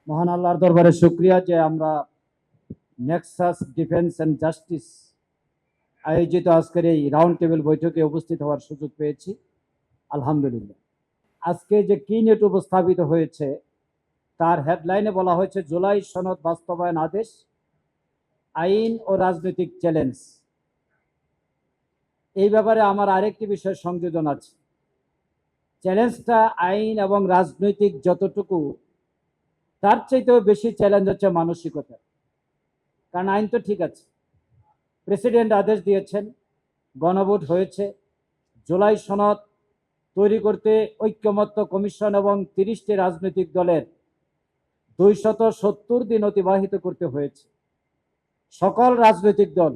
মহান আল্লাহর দরবারে শুকরিয়া যে আমরা নেক্সাস ডিফেন্স অ্যান্ড জাস্টিস আয়োজিত আজকের এই রাউন্ড টেবিল বৈঠকে উপস্থিত হওয়ার সুযোগ পেয়েছি। আলহামদুলিল্লাহ। আজকে যে কিনেট উপস্থাপিত হয়েছে তার হেডলাইনে বলা হয়েছে জুলাই সনদ বাস্তবায়ন আদেশ, আইন ও রাজনৈতিক চ্যালেঞ্জ। এই ব্যাপারে আমার আরেকটি বিষয় সংযোজন আছে। চ্যালেঞ্জটা আইন এবং রাজনৈতিক যতটুকু, তার চাইতেও বেশি চ্যালেঞ্জ হচ্ছে মানসিকতা। কারণ আইন তো ঠিক আছে, প্রেসিডেন্ট আদেশ দিয়েছেন, গণভোট হয়েছে, জুলাই সনদ তৈরি করতে ঐক্যমত্য কমিশন এবং 30টি রাজনৈতিক দলের 270 দিন অতিবাহিত করতে হয়েছে। সকল রাজনৈতিক দল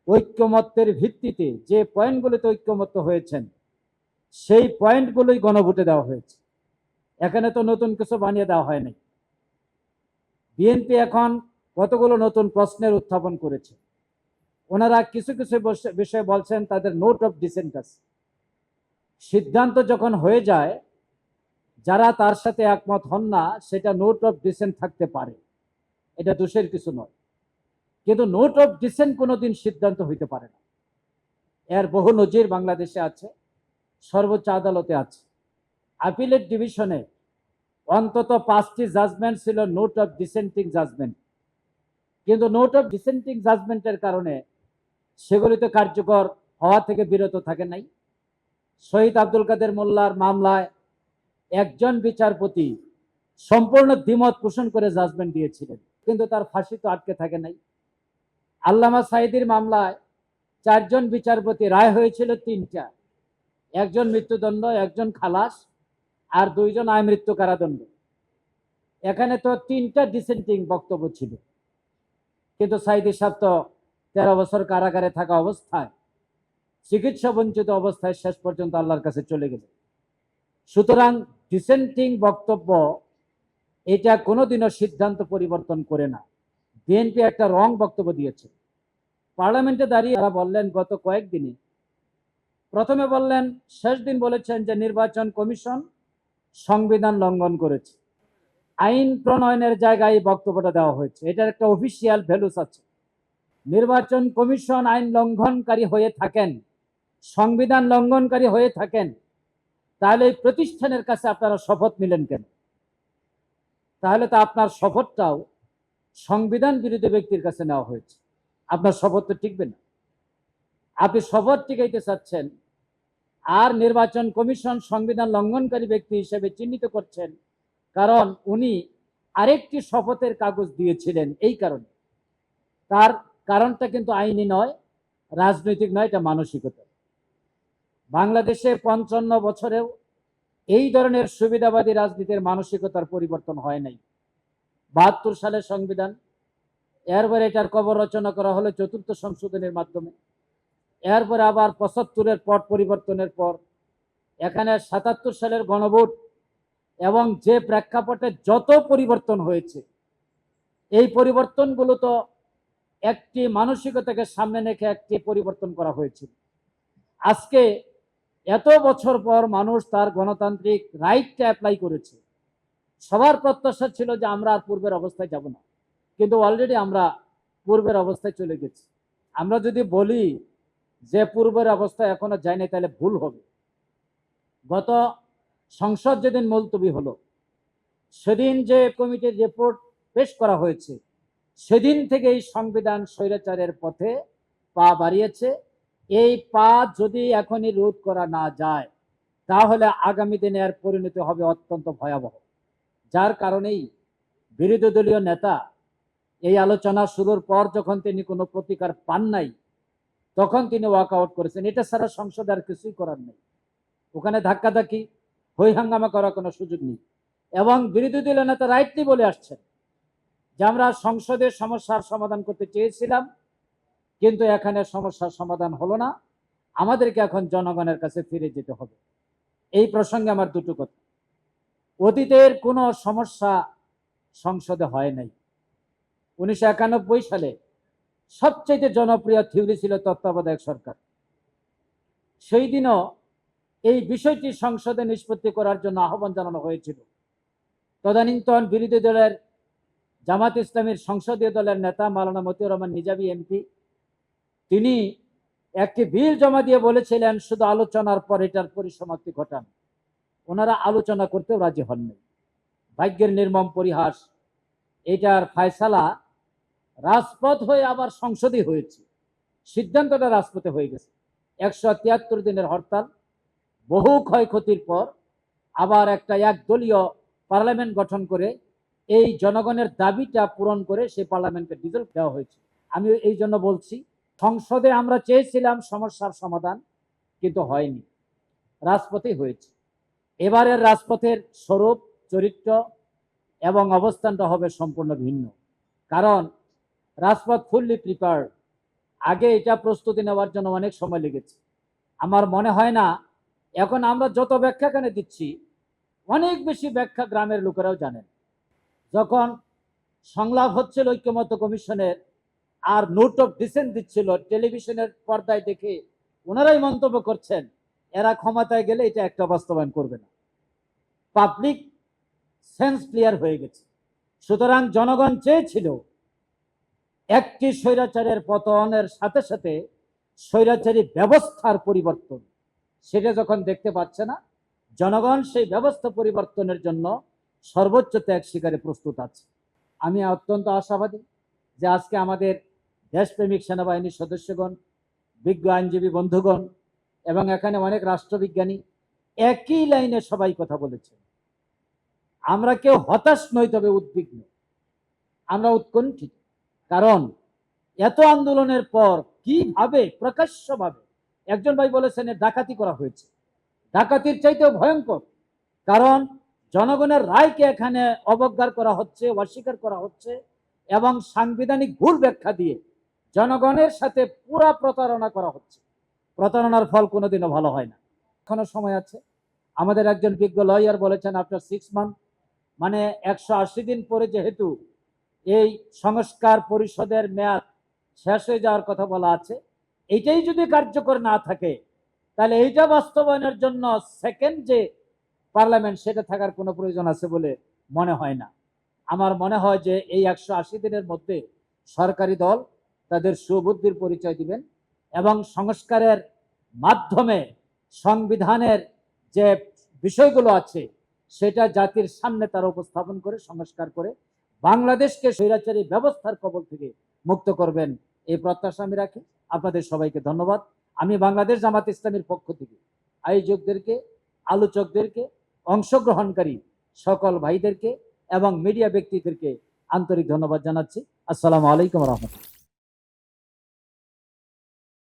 ঐক্যমত্যের ভিত্তিতে যে পয়েন্টগুলোতে ঐক্যমত্য হয়েছেন সেই পয়েন্টগুলোই গণভোটে দেওয়া হয়েছে। এখানে তো নতুন কিছু বানিয়ে দেওয়া হয়নি। বিএনপি এখন কতগুলো নতুন প্রশ্নের উত্থাপন করেছে। ওনারা কিছু কিছু বিষয় বলছেন তাদের নোট অফ ডিসেন্ট আছে। সিদ্ধান্ত যখন হয়ে যায়, যারা তার সাথে একমত হন না সেটা নোট অফ ডিসেন্ট থাকতে পারে, এটা দোষের কিছু নয়। কিন্তু নোট অফ ডিসেন্ট কোনোদিন সিদ্ধান্ত হইতে পারে না। এর বহু নজির বাংলাদেশে আছে, সর্বোচ্চ আদালতে আছে। আপিলেট ডিভিশনে অন্তত 5টি জাজমেন্ট ছিল নোট অফ ডিসেন্টিং জাজমেন্ট, কিন্তু নোট অফ ডিসেন্টিং জাজমেন্টের কারণে সেগুলিতে কার্যকর হওয়া থেকে বিরত থাকে নাই। শহীদ আব্দুল কাদের মোল্লার মামলায় একজন বিচারপতি সম্পূর্ণ দ্বিমত পোষণ করে জাজমেন্ট দিয়েছিলেন, কিন্তু তার ফাঁসি তো আটকে থাকে নাই। আল্লামা সাঈদীর মামলায় 4 জন বিচারপতি, রায় হয়েছিল 3টা, একজন মৃত্যুদণ্ড, একজন খালাস, আর 2 জন আমৃত্যু কারাদণ্ড। এখানে তো 3টা ডিসেন্টিং বক্তব্য ছিল, কিন্তু সাঈদী সাহেব তো 13 বছর কারাগারে থাকা অবস্থায়, চিকিৎসা বঞ্চিত অবস্থায় শেষ পর্যন্ত আল্লাহর কাছে চলে গেলেন। সুতরাং ডিসেন্টিং বক্তব্য এটা কোনোদিনও সিদ্ধান্ত পরিবর্তন করে না। বিএনপি একটা রং বক্তব্য দিয়েছে। পার্লামেন্টে দাঁড়িয়ে তারা বললেন গত কয়েকদিনে, প্রথমে বললেন, শেষ দিন বলেছেন যে নির্বাচন কমিশন সংবিধান লঙ্ঘন করেছে। আইন প্রণয়নের জায়গায় এই বক্তব্যটা দেওয়া হয়েছে, এটার একটা অফিসিয়াল ভ্যালুস আছে। নির্বাচন কমিশন আইন লঙ্ঘনকারী হয়ে থাকেন, সংবিধান লঙ্ঘনকারী হয়ে থাকেন, তাহলে এই প্রতিষ্ঠানের কাছে আপনারা শপথ নিলেন কেন? তাহলে তো আপনার শপথটাও সংবিধান বিরোধী ব্যক্তির কাছে নেওয়া হয়েছে, আপনার শপথ তো টিকবে না। আপনি শপথ টিকাইতে চাচ্ছেন, আর নির্বাচন কমিশন সংবিধান লঙ্ঘনকারী ব্যক্তি হিসেবে চিহ্নিত করছেন, কারণ উনি আরেকটি শপথের কাগজ দিয়েছিলেন। এই কারণে তার কারণটা কিন্তু আইনি নয়, রাজনৈতিক নয়, এটা মানসিকতা। বাংলাদেশে 55 বছরেও এই ধরনের সুবিধাবাদী রাজনীতির মানসিকতার পরিবর্তন হয় নাই। 72 সালের সংবিধান, এরপরে এটার কবর রচনা করা হলো 4র্থ সংশোধনের মাধ্যমে, এরপরে আবার 75-এর পট পরিবর্তনের পর এখানে 77 সালের গণভোট, এবং যে প্রেক্ষাপটে যত পরিবর্তন হয়েছে, এই পরিবর্তনগুলো তো একটি মানসিকতাকে সামনে রেখে একটি পরিবর্তন করা হয়েছিল। আজকে এত বছর পর মানুষ তার গণতান্ত্রিক রাইটটা অ্যাপ্লাই করেছে। সবার প্রত্যাশা ছিল যে আমরা আর পূর্বের অবস্থায় যাব না, কিন্তু অলরেডি আমরা পূর্বের অবস্থায় চলে গেছি। আমরা যদি বলি যে পূর্বের অবস্থায় এখনো যায়নি, তাহলে ভুল হবে। গত সংসদ যেদিন মুলতবি হলো, সেদিন যে কমিটির রিপোর্ট পেশ করা হয়েছে, সেদিন থেকে এই সংবিধান স্বৈরাচারের পথে পা বাড়িয়েছে। এই পা যদি এখনই রোধ করা না যায়, তাহলে আগামী দিনে এর পরিণতি হবে অত্যন্ত ভয়াবহ। যার কারণেই বিরোধী দলীয় নেতা এই আলোচনা শুরুর পর যখন তিনি কোনো প্রতিকার পান নাই, তখন তিনি ওয়াক আউট করেছেন। এটা ছাড়া সংসদে আর কিছুই করার নেই। ওখানে ধাক্কাধাক্কি, হই হাঙ্গামা করার কোনো সুযোগ নেই। এবং বিরোধী দলীয় নেতা রাইটলি বলে আসছেন যে আমরা সংসদের সমস্যার সমাধান করতে চেয়েছিলাম, কিন্তু এখানে সমস্যার সমাধান হলো না, আমাদেরকে এখন জনগণের কাছে ফিরে যেতে হবে। এই প্রসঙ্গে আমার দুটো কথা। অতীতের কোনো সমস্যা সংসদে হয় নাই। 1991 সালে সবচেয়ে জনপ্রিয় থিওরি ছিল তত্ত্বাবধায়ক সরকার। সেই দিনও এই বিষয়টি সংসদে নিষ্পত্তি করার জন্য আহ্বান জানানো হয়েছিল। তদানীন্তন বিরোধী দলের জামাত ইসলামীর সংসদীয় দলের নেতা মাওলানা মতিউর রহমান নিজামী এমপি, তিনি একটি বিল জমা দিয়ে বলেছিলেন শুধু আলোচনার পর এটার পরিসমাপ্তি ঘটান। ওনারা আলোচনা করতেও রাজি হননি। ভাগ্যের নির্মম পরিহাস, এটার ফায়সালা রাজপথ হয়ে আবার সংসদই হয়েছে। সিদ্ধান্তটা রাজপথে হয়ে গেছে। 173 দিনের হরতাল, বহু ক্ষয়ক্ষতির পর আবার একটা একদলীয় পার্লামেন্ট গঠন করে এই জনগণের দাবিটা পূরণ করে সেই পার্লামেন্টকে ডিজলভ দেওয়া হয়েছে। আমি এই জন্য বলছি, সংসদে আমরা চেয়েছিলাম সমস্যার সমাধান, কিন্তু হয়নি, রাজপথেই হয়েছে। এবারের রাজপথের স্বরূপ, চরিত্র এবং অবস্থানটা হবে সম্পূর্ণ ভিন্ন। কারণ রাজপথ ফুললি প্রিপেয়ার্ড। আগে এটা প্রস্তুতি নেওয়ার জন্য অনেক সময় লেগেছে। আমার মনে হয় না এখন আমরা যত ব্যাখ্যা এখানে দিচ্ছি, অনেক বেশি ব্যাখ্যা গ্রামের লোকেরাও জানেন। যখন সংলাপ হচ্ছিল ঐক্যমত্য কমিশনের আর নোট অফ ডিসেন্ট দিচ্ছিল, টেলিভিশনের পর্দায় দেখে ওনারাই মন্তব্য করছেন এরা ক্ষমতায় গেলে এটা একটা বাস্তবায়ন করবে না। পাবলিক সেন্স ক্লিয়ার হয়ে গেছে। সুতরাং জনগণ চেয়েছিল একটি স্বৈরাচারের পতনের সাথে সাথে স্বৈরাচারী ব্যবস্থার পরিবর্তন। সেটা যখন দেখতে পাচ্ছে না, জনগণ সেই ব্যবস্থা পরিবর্তনের জন্য সর্বোচ্চ ত্যাগ স্বীকারে প্রস্তুত আছে। আমি অত্যন্ত আশাবাদী যে আজকে আমাদের দেশপ্রেমিক সেনাবাহিনীর সদস্যগণ, বিজ্ঞ আইনজীবী বন্ধুগণ এবং এখানে অনেক রাষ্ট্রবিজ্ঞানী একই লাইনে সবাই কথা বলেছে। আমরা কেউ হতাশ নই, তবে উদ্বিগ্ন, আমরা উৎকণ্ঠিত। কারণ এত আন্দোলনের পর কিভাবে প্রকাশ্যভাবে, একজন ভাই বলেছেন ডাকাতি করা হয়েছে, ডাকাতির চাইতেও ভয়ঙ্কর। কারণ জনগণের রায়কে এখানে অবজ্ঞা করা হচ্ছে, অস্বীকার করা হচ্ছে এবং সাংবিধানিক ভুল ব্যাখ্যা দিয়ে জনগণের সাথে পুরা প্রতারণা করা হচ্ছে। প্রতারণার ফল কোনোদিনও ভালো হয় না। এখনো সময় আছে। আমাদের একজন বিজ্ঞ লয়ার বলেছেন আফটার 6 মান্থ, মানে 180 দিন পরে যেহেতু এই সংস্কার পরিষদের মেয়াদ শেষ হয়ে যাওয়ার কথা বলা আছে, এইটাই যদি কার্যকর না থাকে তাহলে এইটা বাস্তবায়নের জন্য সেকেন্ড যে পার্লামেন্ট সেটা থাকার কোনো প্রয়োজন আছে বলে মনে হয় না। আমার মনে হয় যে এই 180 দিনের মধ্যে সরকারি দল তাদের সুবুদ্ধির পরিচয় দিবেন এবং সংস্কারের মাধ্যমে সংবিধানের যে বিষয়গুলো আছে সেটা জাতির সামনে তারা উপস্থাপন করে সংস্কার করে বাংলাদেশকে স্বৈরাচারী ব্যবস্থার কবল থেকে মুক্ত করবেন, এই প্রত্যাশা আমি রাখি। আপনাদের সবাইকে ধন্যবাদ। আমি বাংলাদেশ জামাত ইসলামীর পক্ষ থেকে আয়োজকদেরকে, আলোচকদেরকে, অংশগ্রহণকারী সকল ভাইদেরকে এবং মিডিয়া ব্যক্তিদেরকে আন্তরিক ধন্যবাদ জানাচ্ছি। আসসালামু আলাইকুম রহমতুল্লাহ।